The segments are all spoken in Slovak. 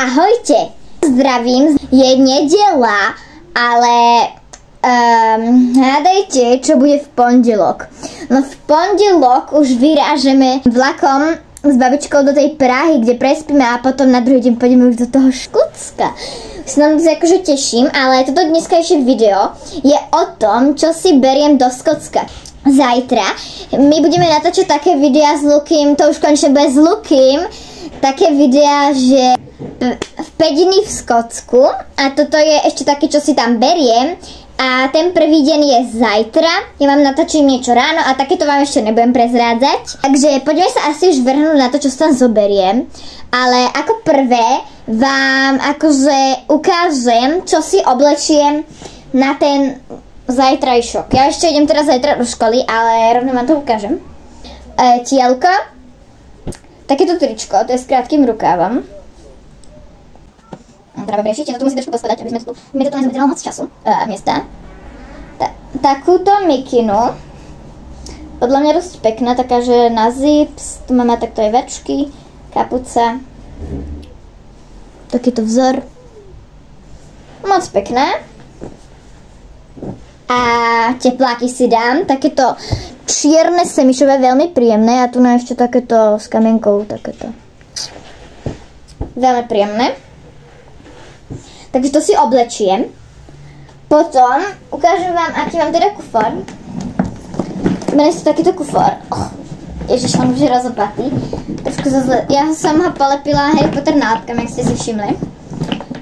Ahojte, zdravím, je nedeľa, ale hádajte, čo bude v pondelok. No v pondelok už vyrážeme vlakom s babičkou do tej Prahy, kde prespíme a potom na druhý deň pôjdeme už do toho Škótska. Už sa na to akože teším, ale toto dneskajšie video je o tom, čo si beriem do Škótska. Zajtra my budeme natáčať také videá s Lukým, to už konečne bude s Lukým, také videá, že v 5 dní v Škótsku a toto je ešte také, čo si tam beriem a ten prvý deň je zajtra, ja vám natáčim niečo ráno a takéto vám ešte nebudem prezrádzať, takže poďme sa asi už vrhnúť na to, čo sa tam zoberiem, ale ako prvé vám akože ukážem, čo si oblečiem na ten zajtrajšok. Ja ešte idem teraz zajtra do školy, ale rovno vám to ukážem. Tielko, takéto tričko, to je s krátkým rukávom. Treba riešiť, ja to musím trošku poskladať, aby sme to nezabudilo moc času, miesta. Takúto mikinu, podľa mňa dosť pekná, taká, že na zips, tu máme takto aj večky, kapuca, takýto vzor, moc pekné. A tepláky si dám, takéto čierne semišové, veľmi príjemné a tu na ešte takéto s kamienkou, takéto veľmi príjemné. Takže to si oblečiem. Potom ukážem vám, aký mám teda kufor. Mene si takýto kufor. Ježiš, on už je rozopatý. Trošku zazle. Ja som ho polepila Harry Potter nálepkami, jak ste si všimli.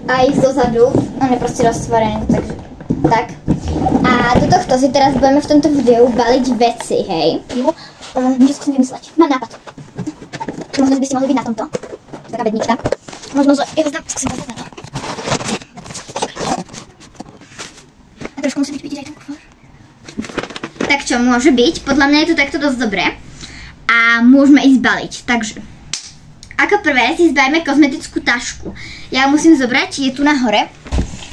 A ich dozadu. On je proste roztvorený, takže tak. A do tohto si teraz budeme v tomto videu baliť veci, hej. Niečo skúsim vymysleť. Mám nápad. Možno by ste mohli byť na tomto. Taká bednička. Možno, že ja vás dám, skúsim vás dať na to. A trošku musí byť vidieť aj ten kufor. Tak čo, môže byť. Podľa mňa je to takto dosť dobré. A môžeme ísť baliť. Takže, ako prvé si zbavíme kozmetickú tašku. Ja musím zobrať, je tu nahore.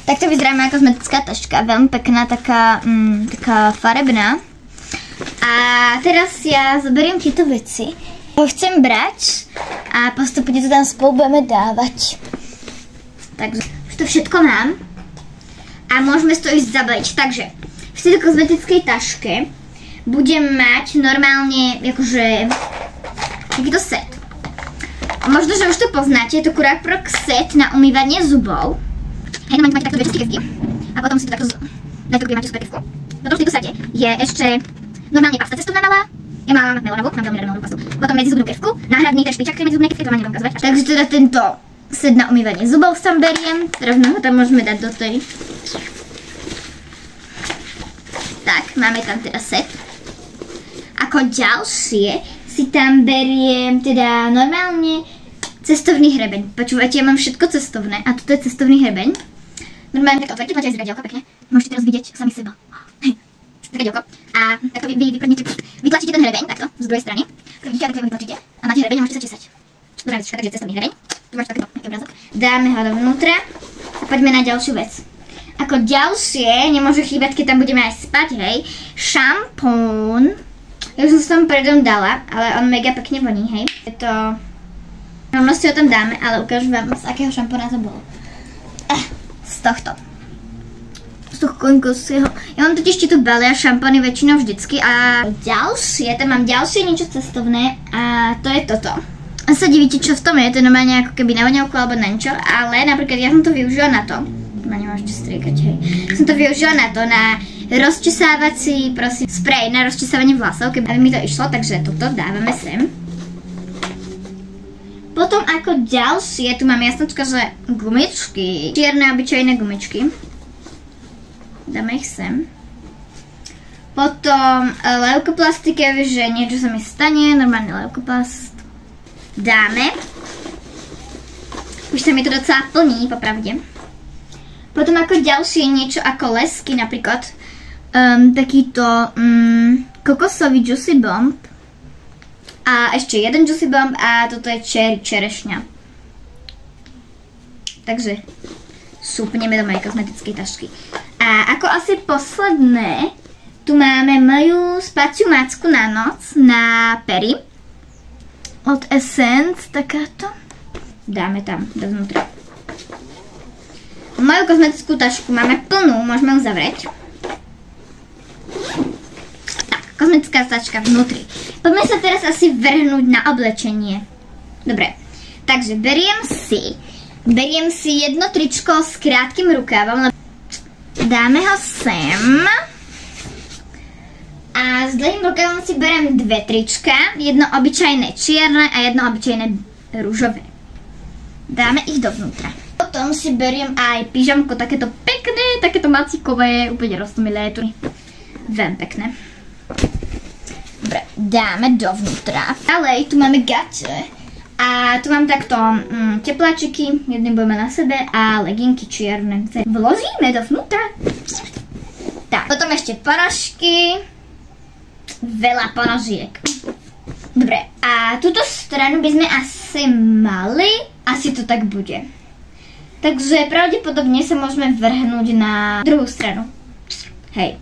Takto vyzerá moja kozmetická taška. Veľmi pekná, taká farebná. A teraz ja zoberiem tieto veci. Ho chcem brať a postupne to tam spolu budeme dávať. Takže už to všetko mám. A môžeme to ísť zabaliť. Takže v tejto kozmetickej taške budem mať normálne akože takýto set. A možno, že už to poznáte, je to Curaprox set na umývanie zubov. Hej, no máte takto dve čistky a potom si to takto dajte, kde máte super kevku. Potom v tejto sade je ešte normálne pasta cestovná malá. Ja mám melonovú, mám veľmi melonovú pastu. Potom medzi zubnú kevku, náhradný ten špičak, ktorý medzi zubnej kevky, to vám nebudem ukazovať. Takže teda tento set na umývanie zubov tam beriem. Teraz ho tam môžeme dať do tej. Tak, máme tam teda set. Ako ďalšie si tam beriem teda normálne cestovný hrebeň. Počúvajte, ja mám všetko cestovné a toto je cestovný hrebeň. Normálne takto otvorite, máte aj zradielko pekne. Môžete teraz vidieť sami seba. Zradielko. A takto vytlačíte ten hrebeň, takto, z druhej strany. Vidíte, takto vytlačíte. A máte hrebeň a môžete sa česať. Dobrá vecička, takže cestovný hrebeň. Tu máš taký obrázok. Dáme ho dovnútra a poďme na ďalšiu vec. Ako ďalšie, nemôže chýbať, keď tam budeme aj spať, hej. Šampón. Ja už som tam predom dala, ale on mega pekne voní, hej. Je to... Rovno si ho tam dáme, ale ukážem vám, z akého šampóna to bolo. Z tohto. Z toho koňkovského. Ja mám totiž tieto balia šampóny väčšinou vždycky a ďalšie, tam mám ďalšie niečo cestovné a to je toto. A sa divíte, čo v tom je, to je normálne ako keby na voňavku alebo na niečo, ale napríklad ja som to využila na to. Ma nemôžete striekať, hej. Som to využila na to, na rozčesávací, prosím, sprej na rozčesávanie vlasov, keby mi to išlo, takže toto dávame sem. Potom ako ďalšie, tu mám jasnočka, že gumičky. Čierne obyčajné gumičky. Dáme ich sem. Potom leukoplastiké, že niečo sa mi stane, normálne leukoplast. Dáme. Už sa mi to docela plní, popravde. Potom ako ďalšie niečo ako lesky, napríklad takýto kokosový Juicy Bomb. A ešte jeden Juicy Bomb a toto je čerešňa. Takže súpneme do mojej kozmetickej tašky. A ako asi posledné, tu máme moju spaciu macku na noc na pery. Od Essence, takáto. Dáme tam dovnútra. moju kozmetickú tašku máme plnú, môžeme ju zavrieť. Tak, kozmetická taška vnútri. Poďme sa teraz asi vrhnúť na oblečenie. Dobre, takže beriem si jedno tričko s krátkym rukávom, dáme ho sem. A s dlhým rukávom si beriem dve trička, jedno obyčajné čierne a jedno obyčajné ružové. Dáme ich dovnútra. Potom si beriem aj pyžamko, takéto pekné, takéto macikové, úplne roztomilé. Veľmi pekné. Dobre, dáme dovnútra. Ďalej tu máme gate. A tu mám takto tepláčiky, jedný budeme na sebe a leginky čierne. Vložíme dovnútra. Tak, potom ešte ponožky. Veľa ponožiek. Dobre, a túto stranu by sme asi mali, asi to tak bude. Takže pravdepodobne sa môžeme vrhnúť na druhú stranu. Hej.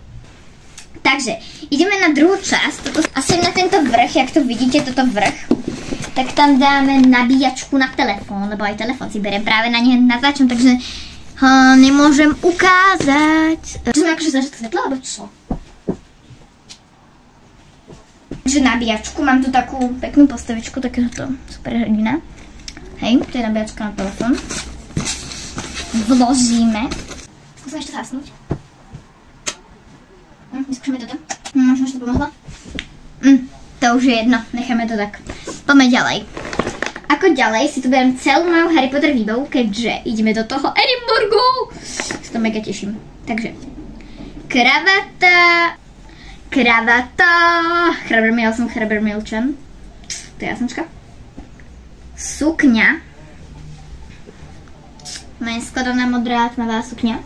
Takže, ideme na druhú časť. Asi na tento vrch, jak to vidíte, toto vrch. Tak tam dáme nabíjačku na telefón, lebo aj telefón si beriem práve na ne natáčam, takže ho nemôžem ukázať. Čo sme akože zažiť svetlo, alebo čo? Takže nabíjačku, mám tu takú peknú postavičku, takéhoto super hrdina. Hej, to je nabíjačka na telefón. Vložíme. Skúsme ešte zhasnúť. Neskúšame toto. Možno, že to pomohlo. To už je jedno, necháme to tak. Poďme ďalej. Ako ďalej si tu beriem celú moju Harry Potter výbavu, keďže ideme do toho Edinburghu. Sa to mega teším. Takže, kravata, Chrabrmil som Chrabrmilčan. To je jasnočka. Sukňa. Moje skladovná modrá tmavá sukňa.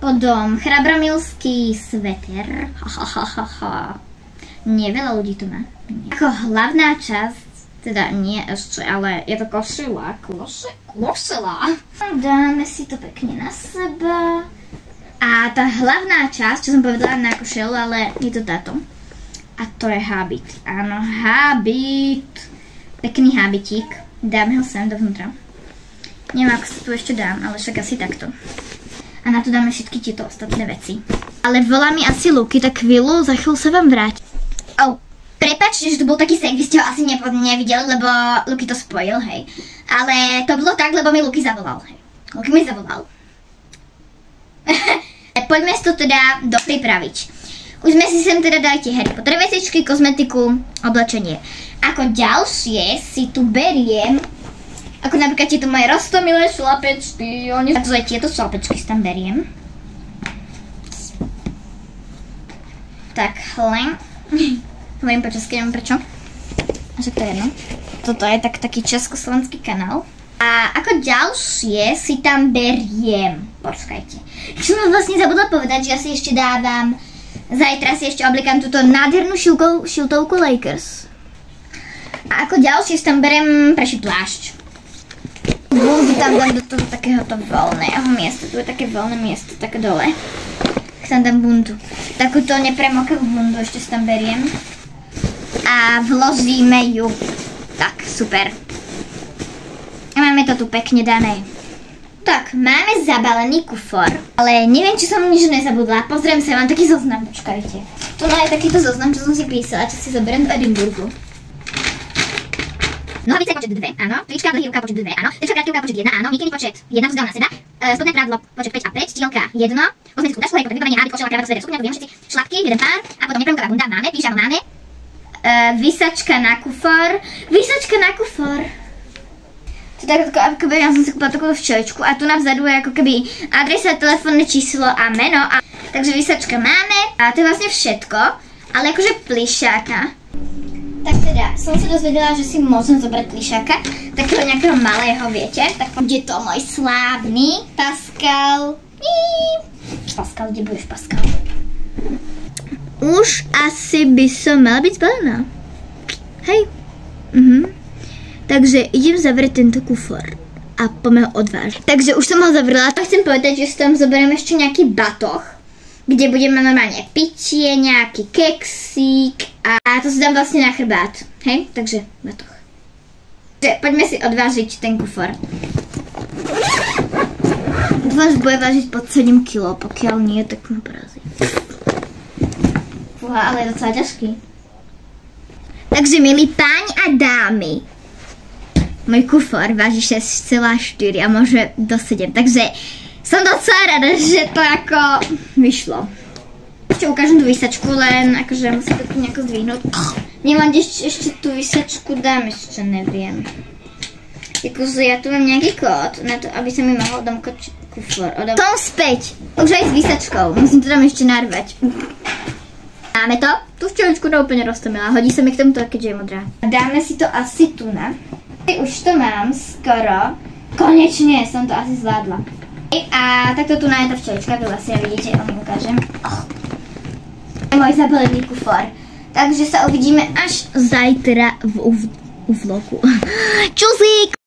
Potom Chrabramilský sveter. Nie, veľa ľudí to má. Ako hlavná časť, teda nie ešte, ale je to košila. Košila. Dáme si to pekne na seba. A tá hlavná časť, čo som povedala na košelu, ale je to táto. A to je hábit. Áno, hábit. Pekný hábitík. Dáme ho sem dovnútra. Neviem, ako sa tu ešte dám, ale však asi takto. A na to dáme všetky tieto ostatné veci. Ale volá mi asi Luky, tak chvíľu, za chvíľu sa vám vráť. Prepáčte, že to bol taký sek, vy ste ho asi nevideli, lebo Luky to spojil, hej. Ale to bolo tak, lebo mi Luky zavolal, hej. Luky mi zavolal. Poďme si to teda dopripraviť. Už sme si sem teda dali tie Harry Potter vecičky, kozmetiku, oblečenie. Ako ďalšie si tu beriem, ako napríklad tieto moje roztomilé šlapečky, takže tieto šlapečky si tam beriem. Tak, len. Hovorím po česky, neviem prečo. Že to je jedno. Toto je taký československý kanál. A ako ďalšie si tam beriem. Počkajte. Čo som vlastne zabudla povedať, že ja si ešte dávam. Zajtra si ešte oblikám túto nádhernú šiltovku Lakers. A ako ďalšie si tam beriem prší plášť. Bundu tam dám do toho takéhoto voľného miesta. Tu je také voľné miesto, tak dole. Tam dám bundu. Takúto nepremokavú bundu ešte si tam beriem. A vložíme ju. Tak, super. A máme to tu pekne dané. Tak, máme zabalený kufor. Ale neviem, či som nič nezabudla. Pozriem sa, mám taký zoznam, počkajte. Tu je takýto zoznam, čo som si písala, čo si zoberiem do Edinburghu. Nohavice počet 2, áno. Trička dlhý rukav počet 2, áno. Trička krátky rukav počet 1, áno. Mikiny počet 1, to zdal na seba. Spodné prádlo počet 5 a 5, stielka 1. Kozmetickú tašku, potom vybavenie háby, košela, kravata, sveter, sukňa, vieme všetci. Šlapky, jeden pár. A potom nepremková bunda máme, pížamo máme. Vysačka na kufor. Vysačka na kufor. To tak ako keby ja som si kúpila takúto včeličku a tu navzadu je ako keby adresa, telefónne číslo a meno. Takže vysačka máme a to je vlastne všetko. Ale akože plišáka. Tak teda, som sa dozvedela, že si môžem zobrať plišáka. Takého nejakého malého, viete. Tak bude to môj slávny Pascal. Pascal, kde budeš, Pascal? Už asi by som mala byť zbalená. Hej. Takže idem zavrieť tento kufor a poďme ho odvážiť. Takže už som ho zavrela. Chcem povedať, že si tam zoberiem ešte nejaký batoh, kde budeme normálne pitie, nejaký keksík a to si dám vlastne na chrbát. Hej, takže batoh. Takže poďme si odvážiť ten kufor. Dúfam, že bude vážiť pod 7 kg, pokiaľ nie, tak ma porazí. Fúha, ale je docela ťažký. Takže, milí páni a dámy, môj kufor váži 6,4 a môže do 7, takže som docela rada, že to ako vyšlo. Ešte ukážem tú vysačku, len akože musím to nejako zdvihnúť. Nemám ešte tú vysačku, dám ešte, neviem. Jakože ja tu mám nejaký kód, na to, aby sa mi mohol domkať kufor. Tom späť, už aj s vysačkou, musím to tam ešte narvať. Dáme to, tú včeličku to úplne roztomila, hodí sa mi k tomuto, keďže je modrá. Dáme si to asi tu na. Už to mám skoro, konečne som to asi zvládla. A takto tu na je tá včelička, vy vlastne vidíte, vám ukážem. Môj zabalený kufor. Takže sa uvidíme až zajtra v vlogu. Čusík!